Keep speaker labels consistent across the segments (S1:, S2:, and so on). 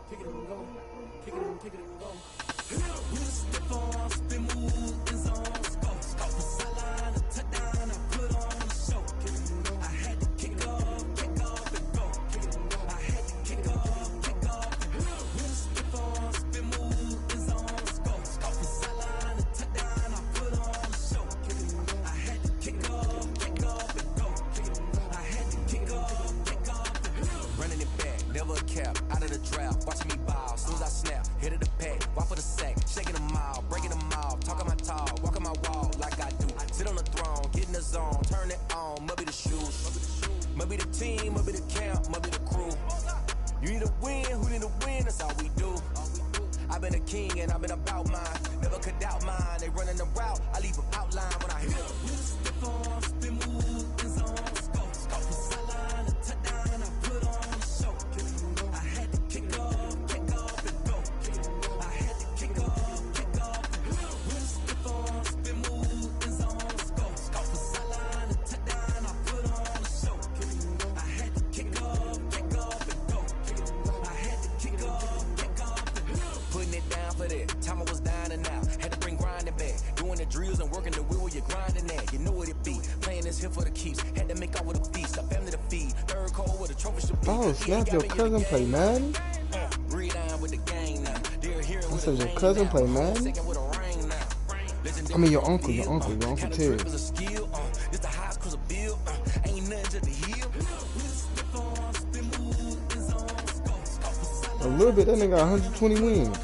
S1: kick it and go, kick it and go. We'll step on, spin, move, in zone, scope, the sideline, a touchdown, I put on the show. I had to kick off and go. I had to kick off and go. We'll step on, spin, move, in zone, scope, the sideline, a touchdown, I put on the show. I had to kick off and go. I had to kick off and go. Running it back, never a cap, out of the draft, watching me ball, soon as I snap, hit of the pack, walk for the sack, shaking them all, breaking them off, talking my talk, walking my wall like I do. Sit on the throne, get in the zone, turn it on, must be the shoes, must be the team, must be the camp, must be the crew. You need a win, who need a win, that's all we do. I've been a king and I've been about mine, never could doubt mine. They running the route, I leave them outline when I hit them. Step on, spin, move, in zone, scope, the sideline, a touchdown, I put on the show. I had to kick off and go. I had to kick off. We'll step on, spin, move, in zone, scope, the sideline, a touchdown, I put on the show. I had to kick off and go. I had to kick off and go. Putting it down for that, time I was dying and out. Had to bring grinding back, doing the drills and working the wheel where you're grinding at. You know what it be, playing this here for the keeps. Had to make out with a feast, a family to feed. Third call with a trophy should be.
S2: Oh, snap, your cousin play Madden? I said your cousin play Madden? I mean your uncle Ted. A little bit, that nigga got 120 wins.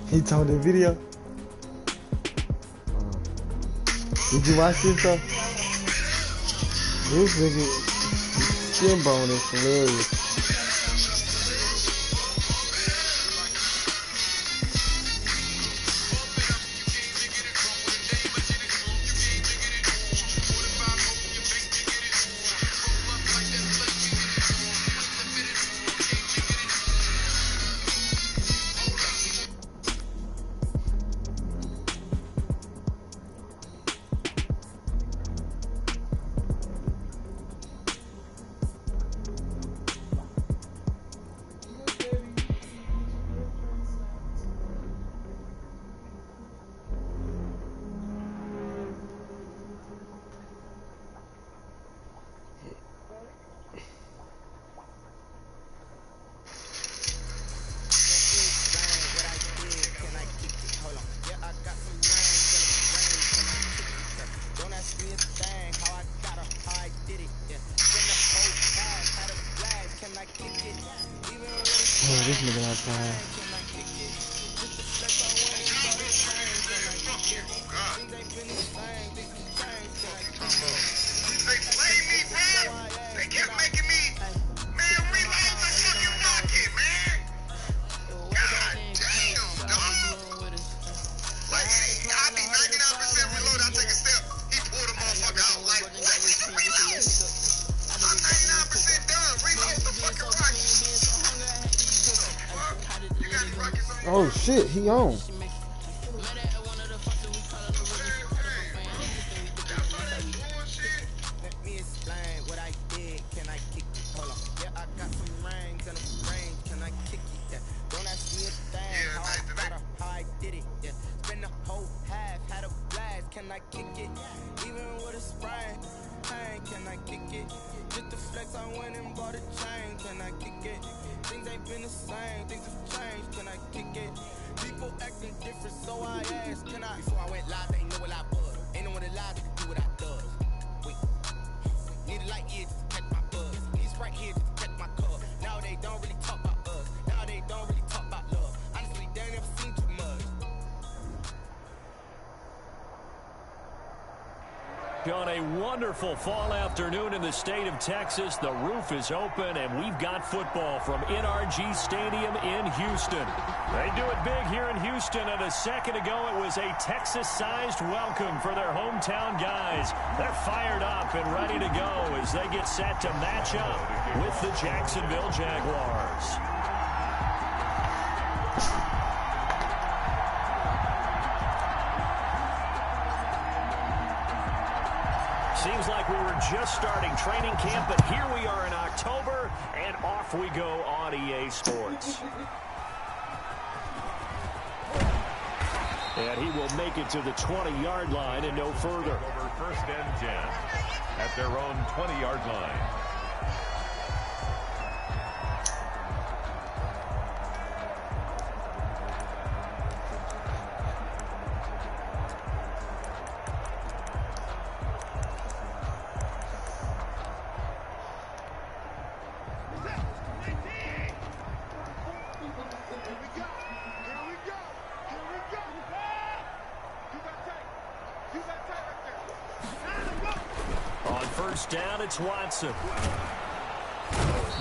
S2: He told the video. Did you watch this though? This nigga skin bone is hilarious. Oh, this nigga not playing.
S3: They played me, bro. They kept making me, man, reload the fucking rocket, man. God damn, dog. Like, I be 99% reload. I take a step. He pulled a motherfucker out. Like, what? We can reload. I'm 99% done. Reload the fucking rocket. You got any rockets on?
S2: Oh shit, he on.
S1: Can I kick it? Even with a sprain, pain, can I kick it? Just to flex, I went and bought a chain. Can I kick it? Things ain't been the same, things have changed. Can I kick it? People acting different, so I asked, can I? Before I went live, they ain't know what I was. Ain't no one alive that can do what I does. Wait, need a light here just to catch my buzz. These right here just to catch my cuz. Now they don't really talk about us. Now they don't really talk about love. Honestly, they ain't never seen too much.
S4: On a wonderful fall afternoon in the state of Texas, the roof is open and we've got football from NRG Stadium in Houston. They do it big here in Houston, and a second ago it was a Texas-sized welcome for their hometown guys. They're fired up and ready to go as they get set to match up with the Jacksonville Jaguars. Seems like we were just starting training camp, but here we are in October, and off we go on EA Sports. And he will make it to the 20-yard line and no further.
S5: Over first and 10 at their own 20-yard line.
S4: Down, it's Watson.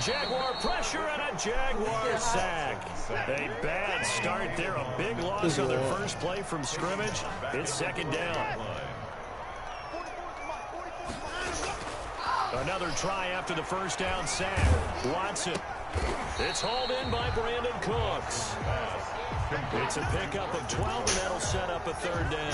S4: Jaguar pressure and a Jaguar sack. A bad start there, a big loss on their first play from scrimmage. It's second down. Another try after the first down sack. Watson. It's hauled in by Brandon Cooks. It's a pickup of 12, and that'll set up a third down.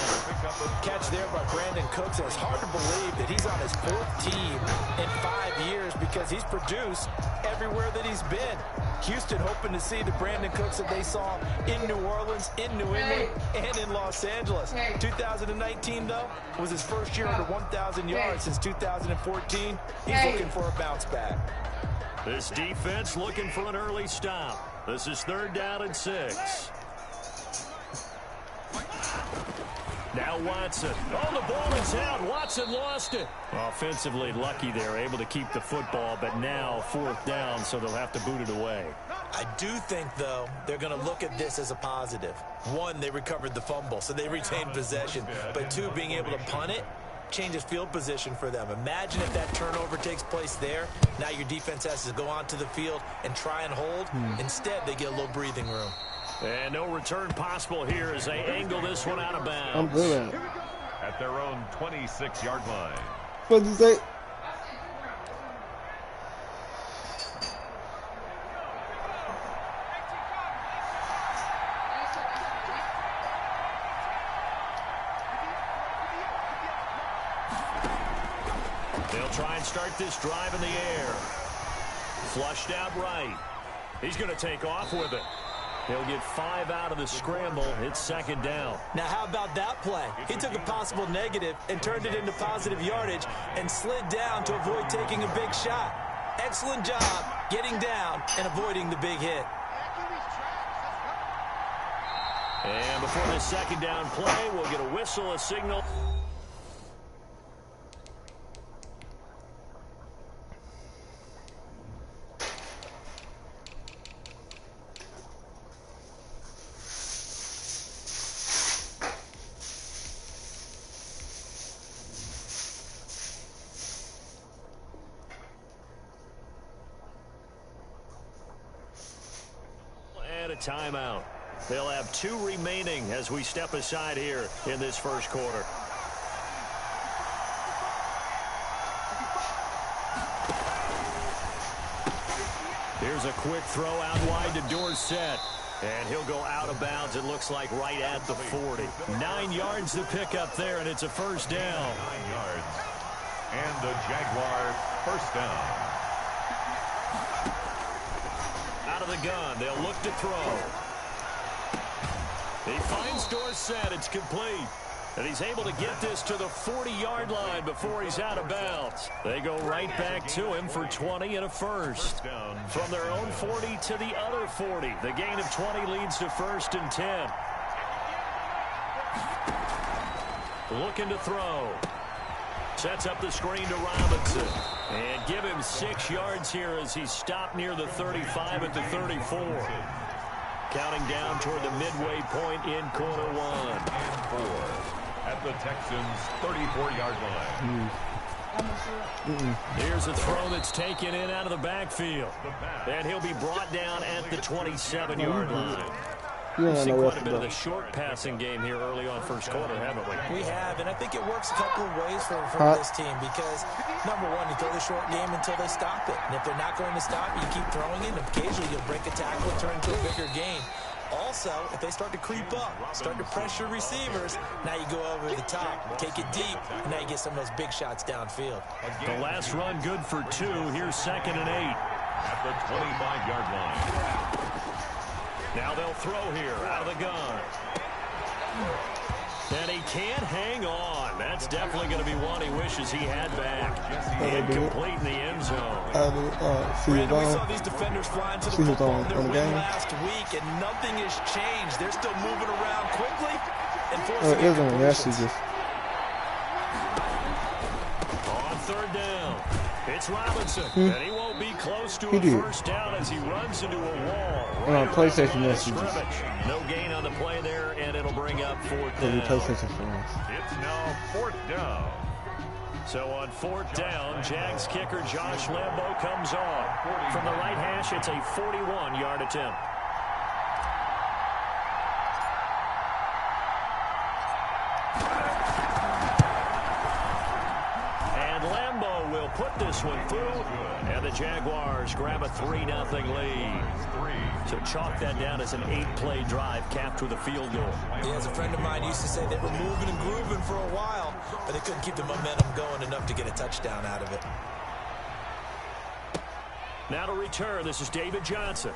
S6: Catch there by Brandon Cooks, and it's hard to believe that he's on his fourth team in 5 years because he's produced everywhere that he's been. Houston hoping to see the Brandon Cooks that they saw in New Orleans, in New England, and in Los Angeles. 2019, though, was his first year under 1,000 yards since 2014. He's looking for a bounce back.
S4: This defense looking for an early stop. This is third down and 6. Now Watson. Oh, the ball is out. Watson lost it. Offensively lucky they're able to keep the football, but now fourth down, so they'll have to boot it away.
S6: I do think, though, they're going to look at this as a positive. One, they recovered the fumble, so they retained possession. But two, being able to punt it changes field position for them. Imagine if that turnover takes place there. Now your defense has to go onto the field and try and hold. Instead, they get a little breathing room.
S4: And no return possible here as they angle this one out of bounds.
S2: I'm good at it.
S5: At their own 26-yard line.
S2: What'd you say?
S4: They'll try and start this drive in the air. Flushed out right. He's going to take off with it. He'll get 5 out of the scramble. It's second down.
S6: Now, how about that play? He took a possible negative and turned it into positive yardage and slid down to avoid taking a big shot. Excellent job getting down and avoiding the big hit.
S4: And before this second down play, we'll get a whistle, a signal. A timeout. They'll have 2 remaining as we step aside here in this first quarter. Here's a quick throw out wide to Dorsett. And he'll go out of bounds, it looks like, right at the 40. 9 yards to pick up there, and it's a first down.
S5: 9 yards. And the Jaguars first down.
S4: Out of the gun, they'll look to throw. He finds Dorsett, it's complete. And he's able to get this to the 40-yard line before he's out of bounds. They go right back to him for 20 and a first. From their own 40 to the other 40. The gain of 20 leads to first and 10. Looking to throw. Sets up the screen to Robinson. And give him 6 yards here as he's stopped near the 35 at the 34. Counting down toward the midway point in quarter 1.
S5: And 4 at the Texans' 34-yard line.
S4: Here's a throw that's taken in out of the backfield. And he'll be brought down at the 27-yard line. We've seen quite a bit of the short passing game here early on first quarter, haven't we?
S6: We have, and I think it works a couple of ways for this team because, number one, you throw the short game until they stop it. And if they're not going to stop, you keep throwing it, and occasionally you'll break a tackle and turn into a bigger gain. Also, if they start to creep up, start to pressure receivers, now you go over the top, take it deep, and now you get some of those big shots downfield.
S4: The last run good for 2. Here's 2nd and 8.
S5: At the 25-yard line.
S4: Now they'll throw here out of the gun. And he can't hang on. That's definitely going to be one he wishes he had back. Incomplete in the end zone.
S6: We saw these defenders flying to the football in their win last week, and nothing has changed. They're still moving around quickly and forcing incompletions.
S4: On 3rd down, it's Robinson, and he won't be close to a first down as he runs into a wall.
S2: PlayStation messages.
S4: No gain on the play there, and it'll bring up 4th down.
S5: It's now 4th down.
S4: So on 4th down, Jags kicker Josh Lambo comes on. From the right hash, it's a 41-yard attempt. And Lambo will put this one through, and the Jaguars grab a 3-0 lead. So chalk that down as an 8-play drive capped with a field goal.
S6: Yeah, as a friend of mine used to say, they were moving and grooving for a while, but they couldn't keep the momentum going enough to get a touchdown out of it.
S4: Now to return, this is David Johnson.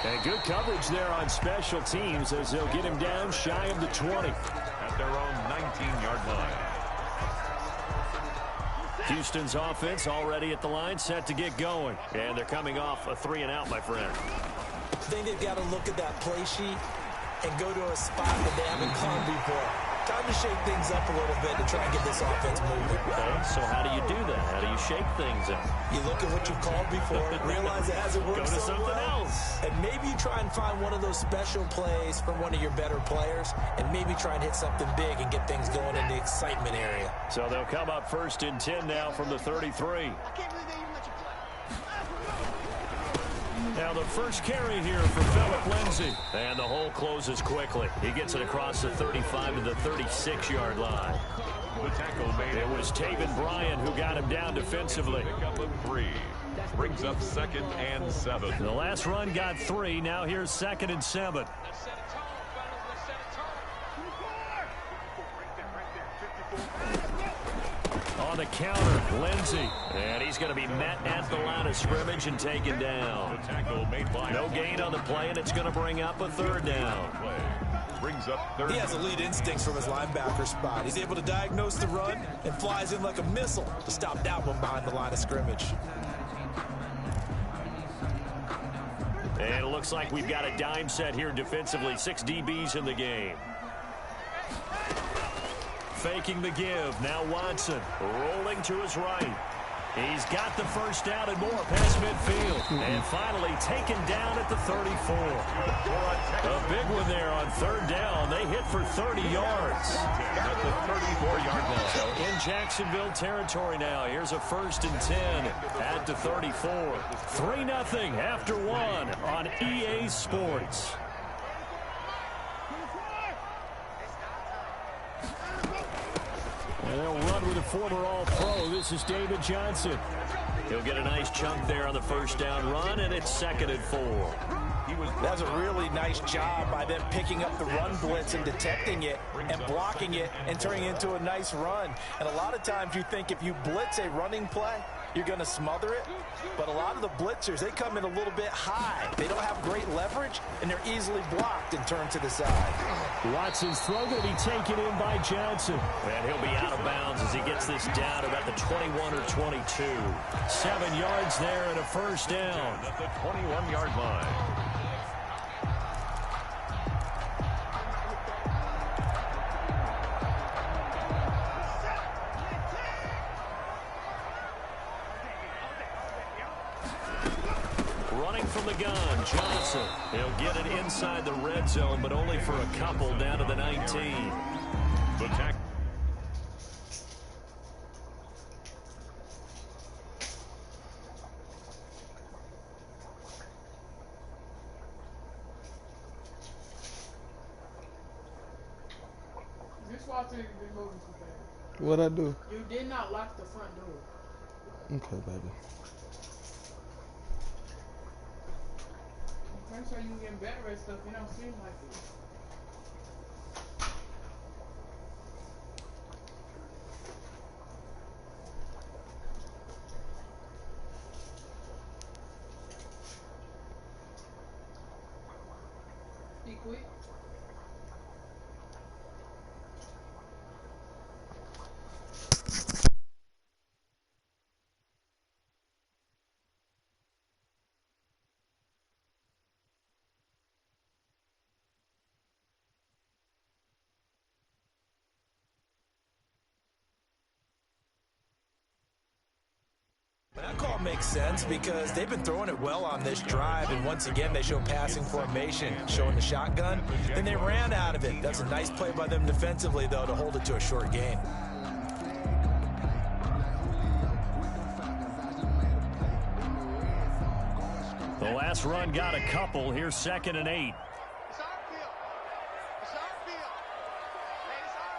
S4: And good coverage there on special teams as they'll get him down shy of the 20.
S5: At their own 19-yard line.
S4: Houston's offense already at the line, set to get going. And they're coming off a 3-and-out, my friend.
S6: I think they've got to look at that play sheet and go to a spot that they haven't gone before. Time to shake things up a little bit to try and get this offense moving.
S4: Okay, so how do you do that? How do you shake things up?
S6: You look at what you've called before, realize it hasn't worked
S4: Go to
S6: so
S4: something
S6: well,
S4: else.
S6: and maybe you try and find one of those special plays from one of your better players, and maybe try and hit something big and get things going in the excitement area.
S4: So they'll come up 1st and 10 now from the 33. Now the first carry here for Phillip Lindsay. And the hole closes quickly. He gets it across the 35 to the 36-yard line.
S5: The tackle made.
S4: It was Taven Bryan who got him down defensively.
S5: Pick up of 3. Brings up 2nd and 7.
S4: The last run got 3. Now here's 2nd and 7. On the counter, Lindsay. And he's going to be met at the line of scrimmage and taken down.
S5: The tackle made by
S4: No gain on the play, and it's going to bring up a 3rd down.
S5: Brings up 3rd.
S6: He has elite instincts from his linebacker spot. He's able to diagnose the run and flies in like a missile to stop that one behind the line of scrimmage.
S4: And it looks like we've got a dime set here defensively. 6 DBs in the game. Faking the give. Now Watson rolling to his right. He's got the first down and more past midfield. And finally taken down at the 34. A big one there on 3rd down. They hit for 30 yards.
S5: At the 34-yard line.
S4: So in Jacksonville territory now. Here's a 1st and 10 at the 34. 3-0 after 1 on EA Sports. And they'll run with a former All-Pro. This is David Johnson. He'll get a nice chunk there on the first down run, and it's 2nd and 4.
S6: That was a really nice job by them picking up the run blitz and detecting it and blocking it and turning it into a nice run. And a lot of times you think if you blitz a running play, you're going to smother it. But a lot of the blitzers, they come in a little bit high. They don't have great leverage, and they're easily blocked and turned to the side.
S4: Watson's throw going to be taken in by Johnson. And he'll be out of bounds as he gets this down about the 21 or 22. 7 yards there and a first down.
S5: At the 21-yard line.
S4: From the gun, Johnson. He'll get it inside the red zone, but only for a couple down to the 19.
S5: The tack.
S7: This why I tell you to be moving too fast.
S2: What'd I do?
S7: You did not lock the front door.
S2: Okay, baby.
S7: I'm sure you getting better at stuff. You don't seem like it. Be quick.
S6: That call makes sense because they've been throwing it well on this drive, and once again they show passing formation, showing the shotgun, and they ran out of it. That's a nice play by them defensively, though, to hold it to a short gain.
S4: The last run got a couple. Here's 2nd and 8.
S3: It's our field. It's our field. Hey, it's our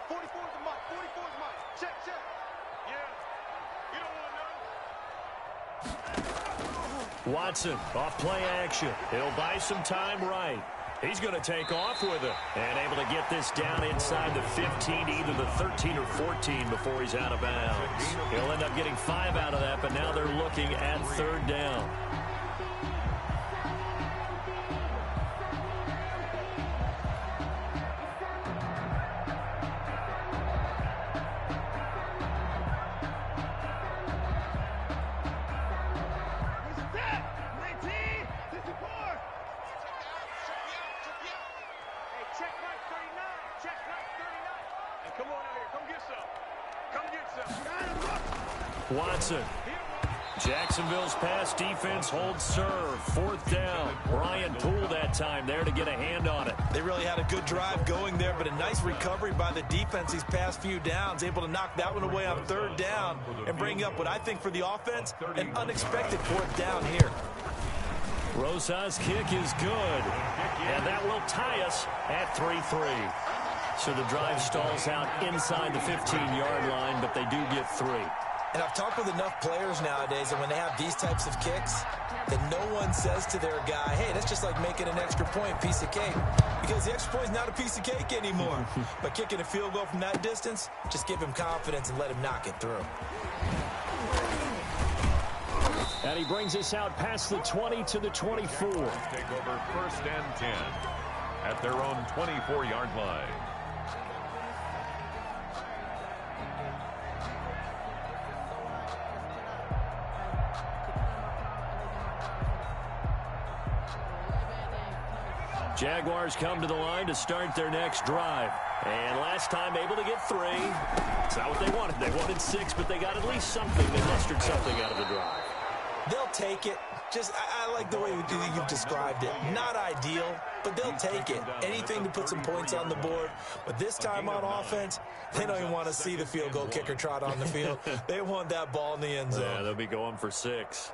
S3: 44 is the mark. 44 is the mark. Check, check. Yeah. You don't want to know.
S4: Watson off play action. He'll buy some time right. He's going to take off with it and able to get this down inside the 15, either the 13 or 14 before he's out of bounds. He'll end up getting 5 out of that, but now they're looking at 3rd down.
S5: Come on out here. Come get some. Come get some.
S4: Watson. Jacksonville's pass defense holds serve. 4th down. Brian Poole that time there to get a hand on it.
S6: They really had a good drive going there, but a nice recovery by the defense these past few downs. Able to knock that one away on 3rd down and bring up what I think for the offense, an unexpected 4th down here.
S4: Rosa's kick is good. And that will tie us at 3-3. So the drive stalls out inside the 15-yard line, but they do get 3.
S6: And I've talked with enough players nowadays that when they have these types of kicks, that no one says to their guy, hey, that's just like making an extra point, piece of cake. Because the extra point is not a piece of cake anymore. But kicking a field goal from that distance, just give him confidence and let him knock it through.
S4: And he brings us out past the 20 to the 24.
S5: Take over 1st and 10 at their own 24-yard line.
S4: Jaguars come to the line to start their next drive. And last time able to get 3. It's not what they wanted. They wanted 6, but they got at least something. They mustered something out of the drive.
S6: They'll take it. I like the way you've described it. Not ideal, but they'll take it. Anything to put some points on the board. But this time on offense, they don't even want to see the field goal kicker trot on the field. They want that ball in the end zone.
S4: Yeah, they'll be going for 6.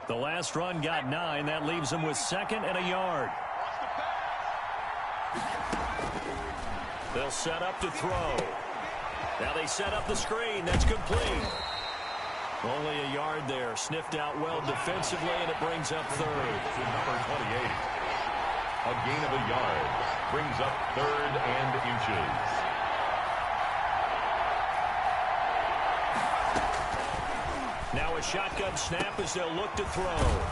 S4: The last run got 9. That leaves them with 2nd and a yard. They'll set up to throw. Now they set up the screen. That's complete. Only a yard there. Sniffed out well defensively, and it brings up 3rd.
S5: To number 28. A gain of a yard. Brings up 3rd and inches.
S4: Now a shotgun snap as they'll look to throw.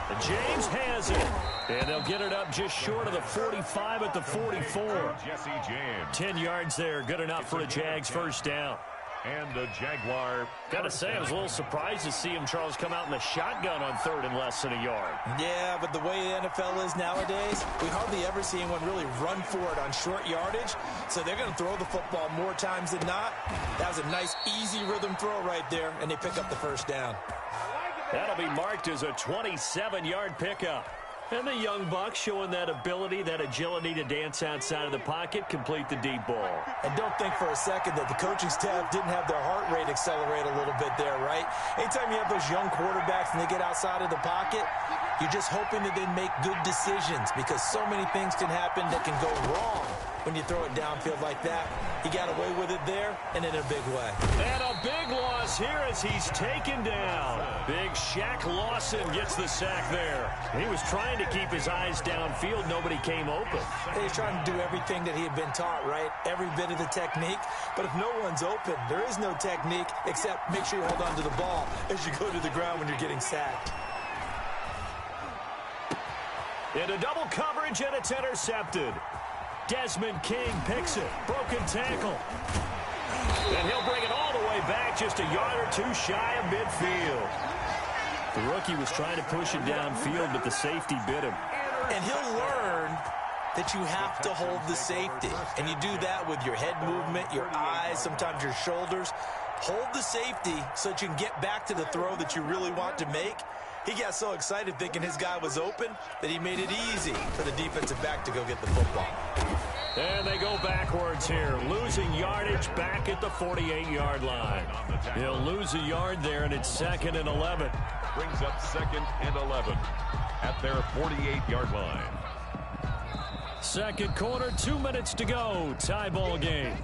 S4: And James has it. And they'll get it up just short of the 45 at the 44.
S5: Jesse James.
S4: 10 yards there. Good enough for a Jags 1st down.
S5: And the Jaguar.
S4: Gotta say, I was a little surprised to see him, Charles, come out in the shotgun on 3rd and less than a yard.
S6: Yeah, but the way the NFL is nowadays, we hardly ever see anyone really run for it on short yardage. So they're going to throw the football more times than not. That was a nice, easy rhythm throw right there, and they pick up the 1st down.
S4: That'll be marked as a 27-yard pickup. And the young buck showing that ability, that agility to dance outside of the pocket, complete the deep ball.
S6: And don't think for a second that the coaching staff didn't have their heart rate accelerate a little bit there, right? Anytime you have those young quarterbacks and they get outside of the pocket, you're just hoping that they make good decisions because so many things can happen that can go wrong when you throw it downfield like that. He got away with it there and in a big way.
S4: And a big loss here as he's taken down. Big Shaq Lawson gets the sack there. He was trying to keep his eyes downfield. Nobody came open.
S6: He's trying to do everything that he had been taught, right? Every bit of the technique. But if no one's open, there is no technique except make sure you hold on to the ball as you go to the ground when you're getting sacked.
S4: Into double coverage, and it's intercepted. Desmond King picks it. Broken tackle. And he'll bring it all the way back, just a yard or 2 shy of midfield. The rookie was trying to push it downfield, but the safety bit him.
S6: And he'll learn that you have to hold the safety. And you do that with your head movement, your eyes, sometimes your shoulders. Hold the safety so that you can get back to the throw that you really want to make. He got so excited thinking his guy was open that he made it easy for the defensive back to go get the football.
S4: And they go backwards here, losing yardage back at the 48-yard line. He'll lose a yard there, and it's 2nd and 11.
S5: Brings up 2nd and 11 at their 48-yard line.
S4: Second quarter, 2 minutes to go. Tie ball game.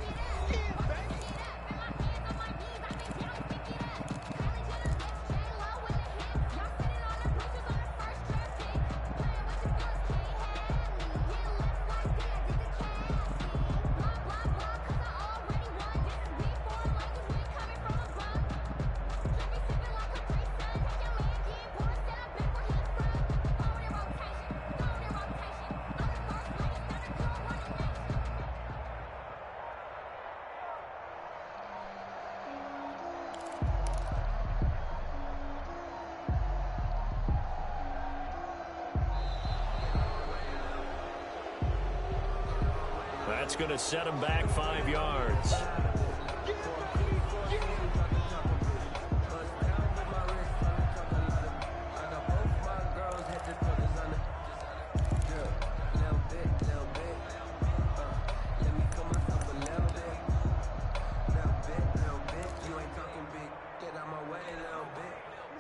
S4: That's going to set him back 5 yards.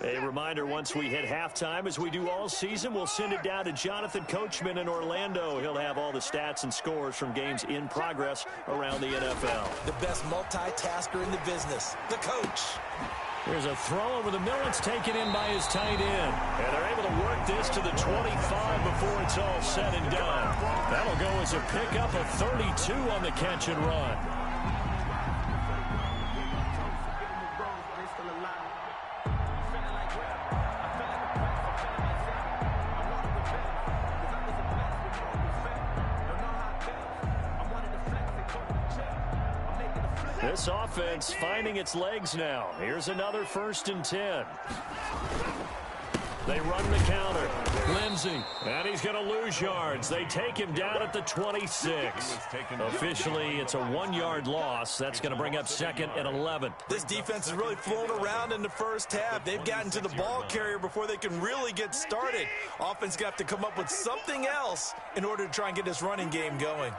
S4: A reminder, once we hit halftime, as we do all season, we'll send it down to Jonathan Coachman in Orlando. He'll have all the stats and scores from games in progress around the NFL.
S6: The best multitasker in the business, the coach.
S4: Here's a throw over the middle. It's taken in by his tight end. And they're able to work this to the 25 before it's all said and done. That'll go as a pickup of 32 on the catch and run. This offense finding its legs now. Here's another 1st and 10. They run the counter. Lindsey. And he's going to lose yards. They take him down at the 26. Officially, it's a 1-yard loss. That's going to bring up 2nd and 11.
S6: This defense is really flown around in the first half. They've gotten to the ball carrier before they can really get started. Offense got to come up with something else in order to try and get this running game going.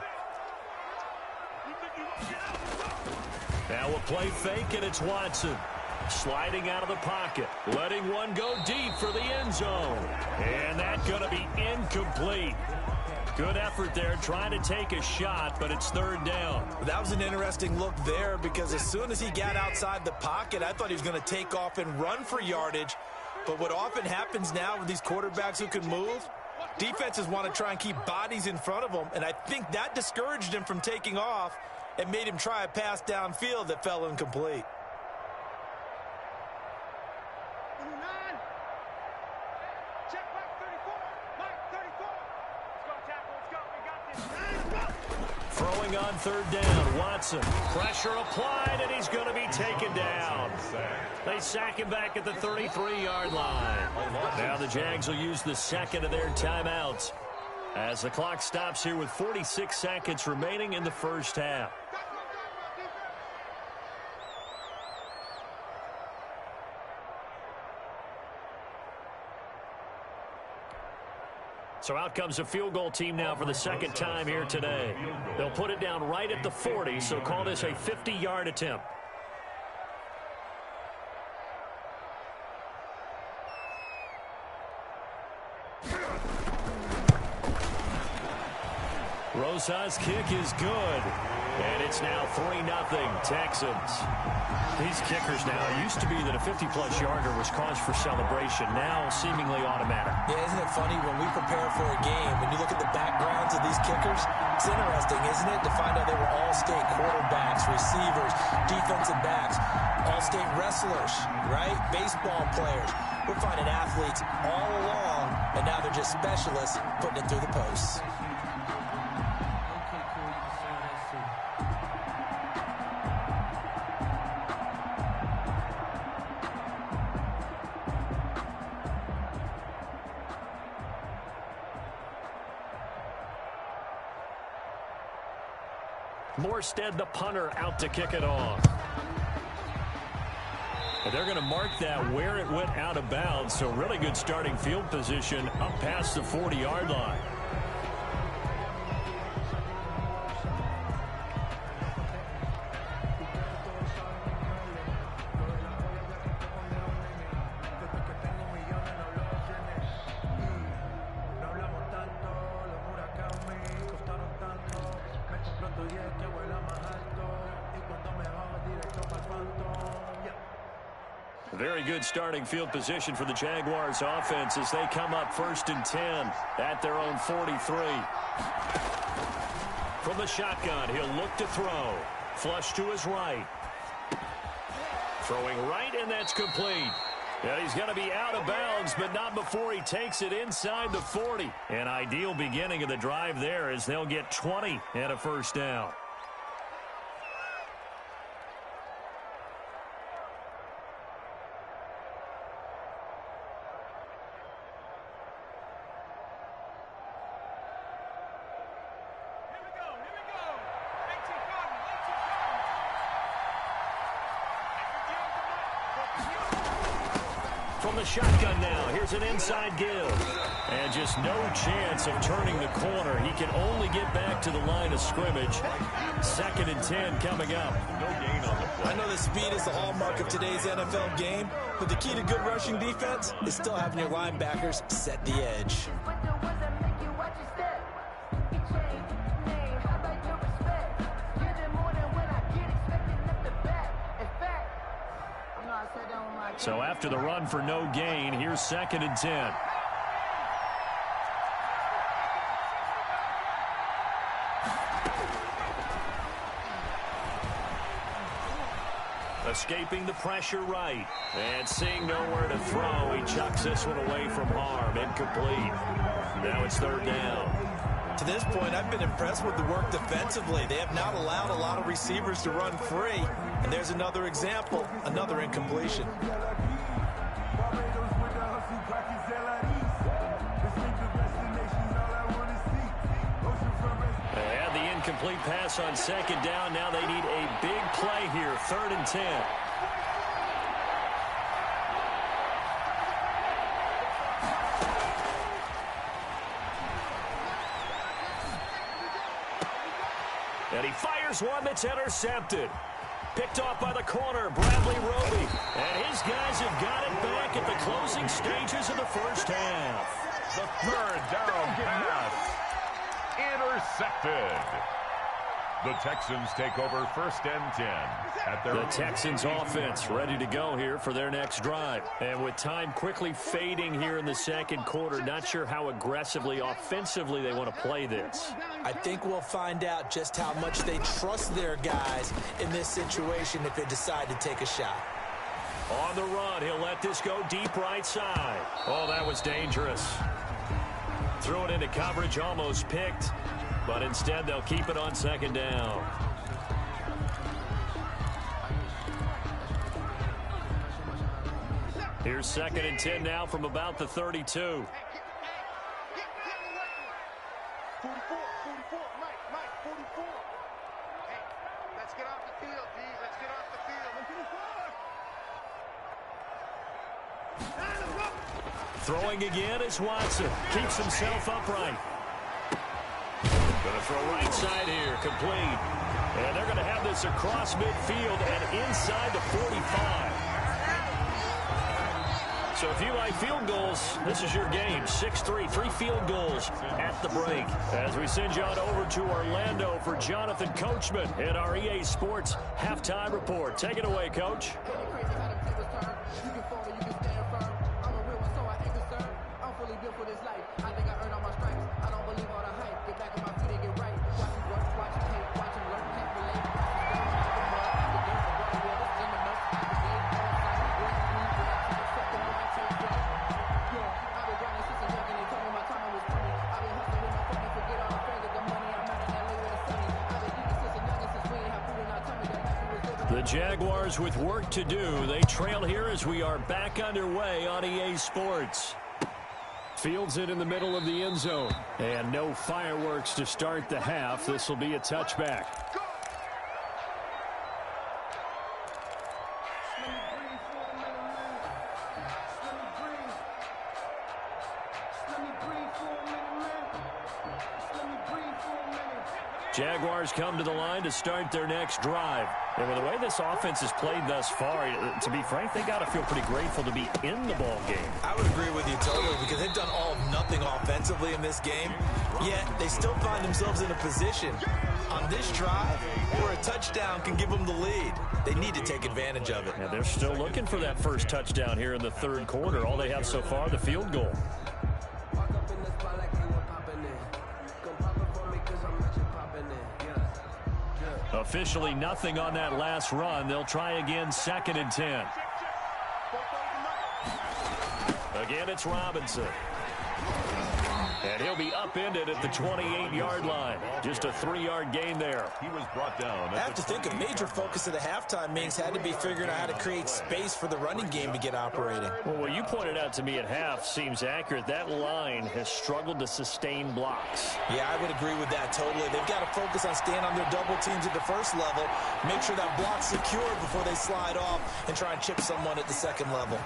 S4: Now a play fake, and it's Watson. Sliding out of the pocket. Letting one go deep for the end zone. And that's going to be incomplete. Good effort there, trying to take a shot, but it's 3rd down.
S6: That was an interesting look there because as soon as he got outside the pocket, I thought he was going to take off and run for yardage. But what often happens now with these quarterbacks who can move, defenses want to try and keep bodies in front of them, and I think that discouraged him from taking off and made him try a pass downfield that fell incomplete.
S4: Throwing on 3rd down, Watson. Pressure applied, and he's going to be taken down. They sack him back at the 33-yard line. Now the Jags will use the 2nd of their timeouts as the clock stops here with 46 seconds remaining in the first half. So out comes a field goal team now for the 2nd time here today. They'll put it down right at the 40, so call this a 50-yard attempt. Rosa's kick is good. And it's now 3-0 Texans. These kickers now, it used to be that a 50-plus yarder was cause for celebration. Now seemingly automatic.
S6: Yeah, isn't it funny when we prepare for a game, when you look at the backgrounds of these kickers, it's interesting, isn't it, to find out they were all-state quarterbacks, receivers, defensive backs, all-state wrestlers, right? Baseball players. We're finding athletes all along, and now they're just specialists putting it through the posts.
S4: Morstead, the punter, out to kick it off. And they're going to mark that where it went out of bounds, so really good starting field position up past the 40-yard line. Very good starting field position for the Jaguars offense as they come up 1st and 10 at their own 43. From the shotgun, he'll look to throw. Flush to his right. Throwing right, and that's complete. Yeah, he's going to be out of bounds, but not before he takes it inside the 40. An ideal beginning of the drive there as they'll get 20 and a 1st down. From the shotgun now, here's an inside give. And just no chance of turning the corner. He can only get back to the line of scrimmage. 2nd and 10 coming up.
S5: No gain on the play.
S6: I know the speed is the hallmark of today's NFL game, but the key to good rushing defense is still having your linebackers set the edge.
S4: So after the run for no gain, here's 2nd and 10. Escaping the pressure right. And seeing nowhere to throw, he chucks this one away from harm. Incomplete. Now it's 3rd down.
S6: To this point, I've been impressed with the work defensively. They have not allowed a lot of receivers to run free. And there's another example, another incompletion.
S4: Complete pass on 2nd down. Now they need a big play here. 3rd and 10. And he fires one that's intercepted. Picked off by the corner, Bradley Roby. And his guys have got it back at the closing stages of the first half.
S5: The 3rd down pass. Intercepted. The Texans take over 1st and 10 at their
S4: The Texans offense ready to go here for their next drive. And with time quickly fading here in the 2nd quarter, not sure how aggressively offensively they want to play this.
S6: I think we'll find out just how much they trust their guys in this situation if they decide to take a shot.
S4: On the run, he'll let this go deep right side. Oh, that was dangerous. Threw it into coverage, almost picked. But instead, they'll keep it on 2nd down. Here's 2nd and 10 now from about the 32.
S3: 44, 44, Mike, 44. Hey, let's get off the field, D. Let's get off the field.
S4: Throwing again is Watson. Keeps himself upright. Going to throw right side here, complete. And they're going to have this across midfield and inside the 45. So if you like field goals, this is your game. 6-3, 3 field goals at the break. As we send you on over to Orlando for Jonathan Coachman in our EA Sports Halftime Report. Take it away, Coach. The Jaguars with work to do. They trail here as we are back underway on EA Sports. Fields it in the middle of the end zone. And no fireworks to start the half. This will be a touchback. Jaguars come to the line to start their next drive. And with the way this offense has played thus far, to be frank, they got to feel pretty grateful to be in the ball game.
S6: I would agree with you totally because they've done all of nothing offensively in this game, yet they still find themselves in a position on this drive where a touchdown can give them the lead. They need to take advantage of it.
S4: And they're still looking for that first touchdown here in the 3rd quarter. All they have so far, the field goal. Officially nothing on that last run. They'll try again, 2nd and 10. Again, it's Robinson. And he'll be upended at the 28-yard line. Just a 3-yard gain there.
S5: He was brought down.
S6: I have to think a major focus of the halftime meetings had to be figuring out how to create space for the running game to get operating.
S4: Well, what you pointed out to me at half seems accurate. That line has struggled to sustain blocks.
S6: Yeah, I would agree with that totally. They've got to focus on staying on their double teams at the first level, make sure that block's secure before they slide off and try and chip someone at the second level.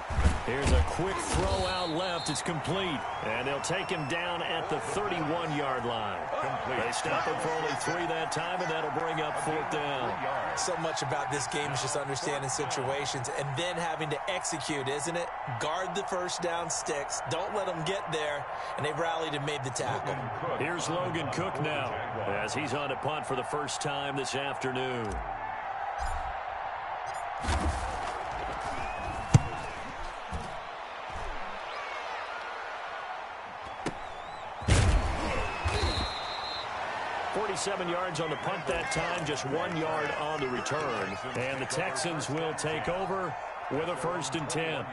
S4: Here's a quick throw out left. It's complete. And they'll take him down at the 31-yard line. They stop him for only 3 that time, and that'll bring up 4th down.
S6: So much about this game is just understanding situations and then having to execute, isn't it? Guard the first down sticks. Don't let them get there. And they rallied and made the tackle.
S4: Here's Logan Cook now as he's on to punt for the first time this afternoon. Seven yards on the punt that time, just 1 yard on the return. And the Texans will take over with a 1st and 10.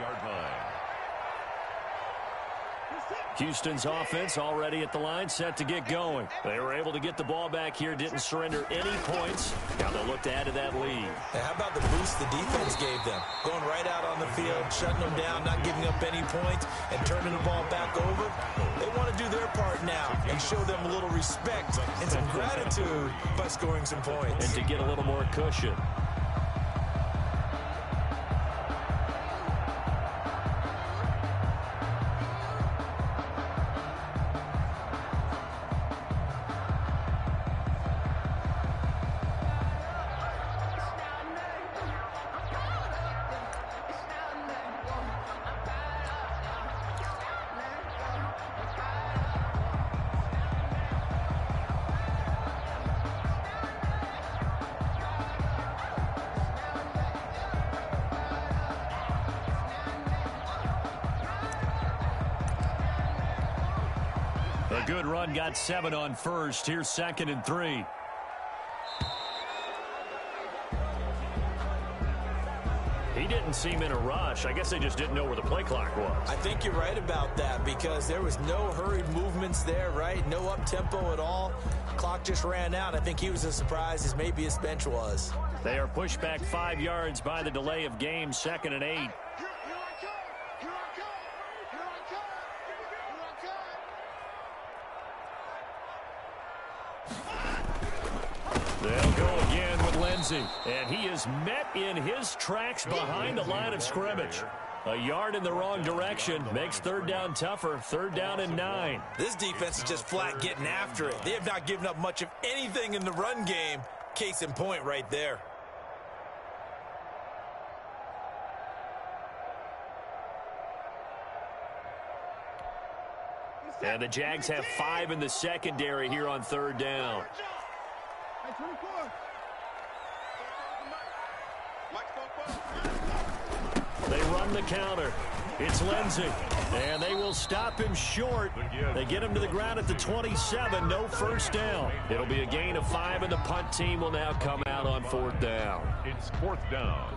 S4: Houston's offense already at the line, set to get going. They were able to get the ball back here, didn't surrender any points. Now they'll look to add to that lead.
S6: And how about the boost the defense gave them? Going right out on the field, shutting them down, not giving up any points, and turning the ball back over. They want to do their part now and show them a little respect and some gratitude by scoring some points.
S4: And to get a little more cushion. A good run, got 7 on first. Here's 2nd and 3. He didn't seem in a rush. I guess they just didn't know where the play clock was.
S6: I think you're right about that because there was no hurried movements there, right? No up-tempo at all. Clock just ran out. I think he was as surprised as maybe his bench was.
S4: They are pushed back 5 yards by the delay of game, 2nd and 8. They'll go again with Lindsey. And he is met in his tracks behind the line of scrimmage. A yard in the wrong direction makes 3rd down tougher. 3rd down and 9.
S6: This defense is just flat getting after it. They have not given up much of anything in the run game. Case in point right there.
S4: And the Jags have 5 in the secondary here on 3rd down. They run the counter. It's Lindsey. And they will stop him short. They get him to the ground at the 27. No 1st down. It'll be a gain of 5, and the punt team will now come out on 4th down.
S5: It's 4th down.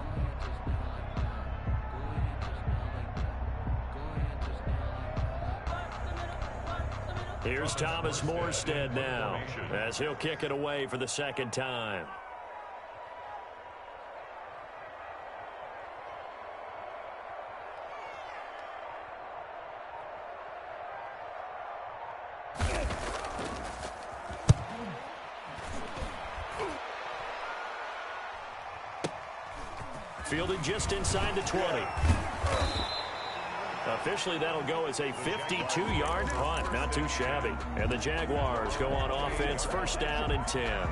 S4: Here's Thomas Morstead now as he'll kick it away for the 2nd time. Fielded just inside the 20. Officially, that'll go as a 52-yard punt. Not too shabby. And the Jaguars go on offense, 1st down and 10.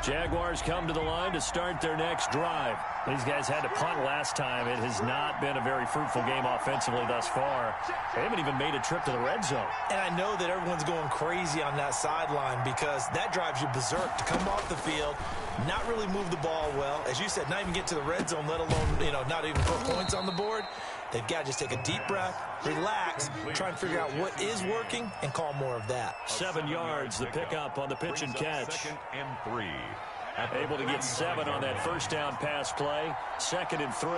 S4: Jaguars come to the line to start their next drive. These guys had to punt last time. It has not been a very fruitful game offensively thus far. They haven't even made a trip to the red zone.
S6: And I know that everyone's going crazy on that sideline because that drives you berserk to come off the field, not really move the ball well. As you said, not even get to the red zone, let alone, not even put points on the board. They've got to just take a deep breath, relax, try and figure out what is working, and call more of that.
S4: 7 yards, the pickup on the pitch and catch.
S5: 2nd and 3.
S4: Able to get 7 on that first down pass play. 2nd and 3.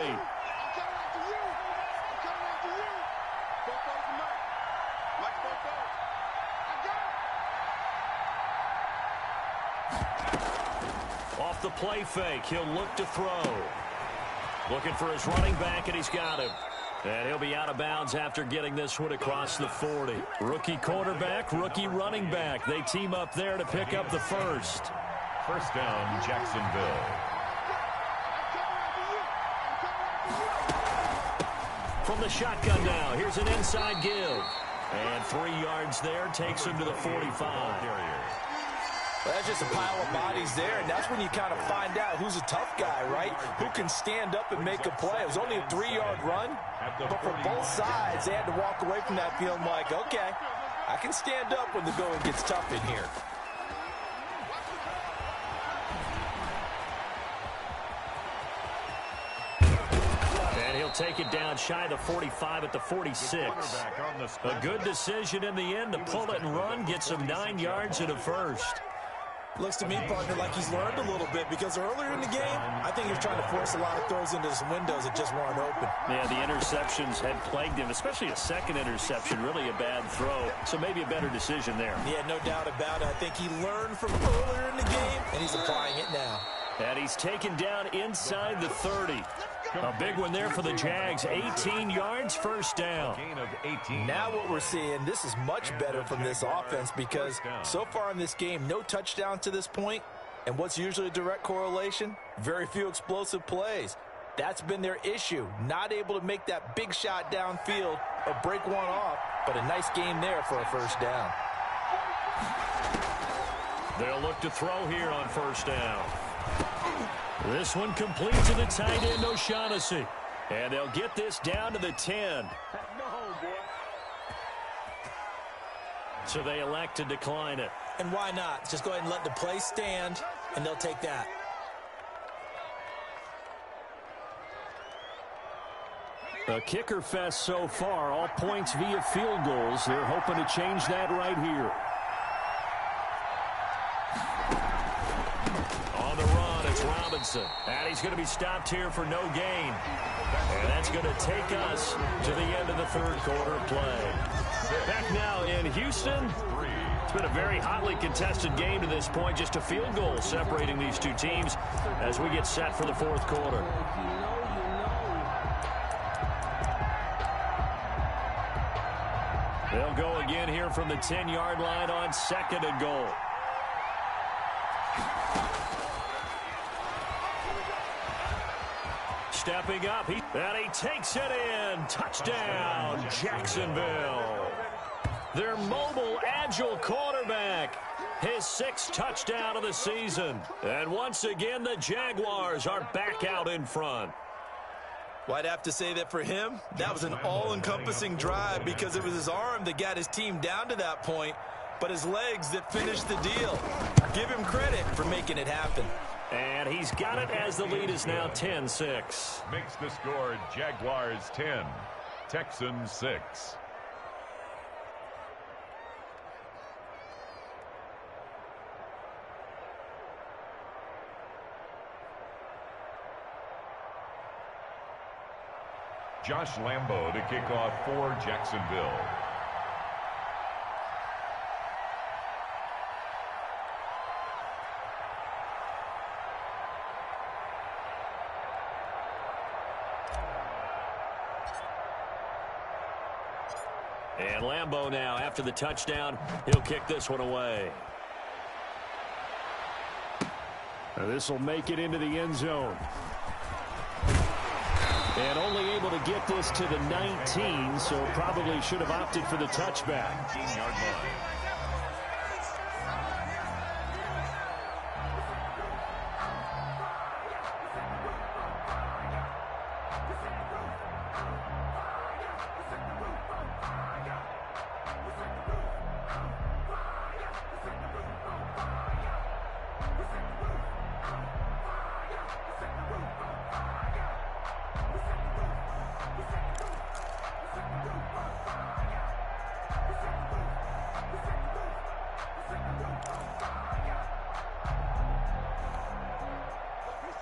S4: Off the play fake, he'll look to throw. Looking for his running back, and he's got him. And he'll be out of bounds after getting this one across the 40. Rookie quarterback, rookie running back. They team up there to pick up the first.
S5: First down, Jacksonville.
S4: From the shotgun now, here's an inside give. And 3 yards there, takes him to the 45.
S6: Well, that's just a pile of bodies there, and that's when you kind of find out who's a tough guy, right? Who can stand up and make a play. It was only a 3-yard run, but for both sides, they had to walk away from that feeling like, okay, I can stand up when the going gets tough in here.
S4: And he'll take it down shy of the 45 at the 46. A good decision in the end to pull it and run, gets him 9 yards and a first.
S6: Looks to me, partner, like he's learned a little bit because earlier in the game, I think he was trying to force a lot of throws into some windows that just weren't open.
S4: Yeah, the interceptions had plagued him, especially a second interception, really a bad throw. So maybe a better decision there.
S6: Yeah, no doubt about it. I think he learned from earlier in the game, and he's applying it now.
S4: And he's taken down inside the 30. A big one there for the Jags. 18 yards, first down.
S5: Gain of 18.
S6: Now what we're seeing, this is much better from this offense because so far in this game, no touchdowns to this point. And what's usually a direct correlation? Very few explosive plays. That's been their issue. Not able to make that big shot downfield or break one off, but a nice game there for a first down.
S4: They'll look to throw here on first down. This one complete to the tight end, O'Shaughnessy. And they'll get this down to the 10. So they elect to decline it.
S6: And why not? Just go ahead and let the play stand, and they'll take that.
S4: A kicker fest so far, all points via field goals. They're hoping to change that right here. On the run, it's Robinson. And he's going to be stopped here for no gain. And that's going to take us to the end of the third quarter play. Back now in Houston. It's been a very hotly contested game to this point. Just a field goal separating these two teams as we get set for the fourth quarter. They'll go again here from the 10-yard line on second and goal. Stepping up, and he takes it in. Touchdown, Jacksonville. Their mobile, agile quarterback. His 6th touchdown of the season. And once again, the Jaguars are back out in front.
S6: Well, I'd have to say that for him, that was an all-encompassing drive because it was his arm that got his team down to that point, but his legs that finished the deal. Give him credit for making it happen.
S4: And he's got it as the lead is now 10-6.
S5: Makes the score Jaguars 10, Texans 6. Josh Lambo to kick off for Jacksonville.
S4: And Lambo now, after the touchdown, he'll kick this one away. This will make it into the end zone. And only able to get this to the 19, so probably should have opted for the touchback.
S5: 19-yard line.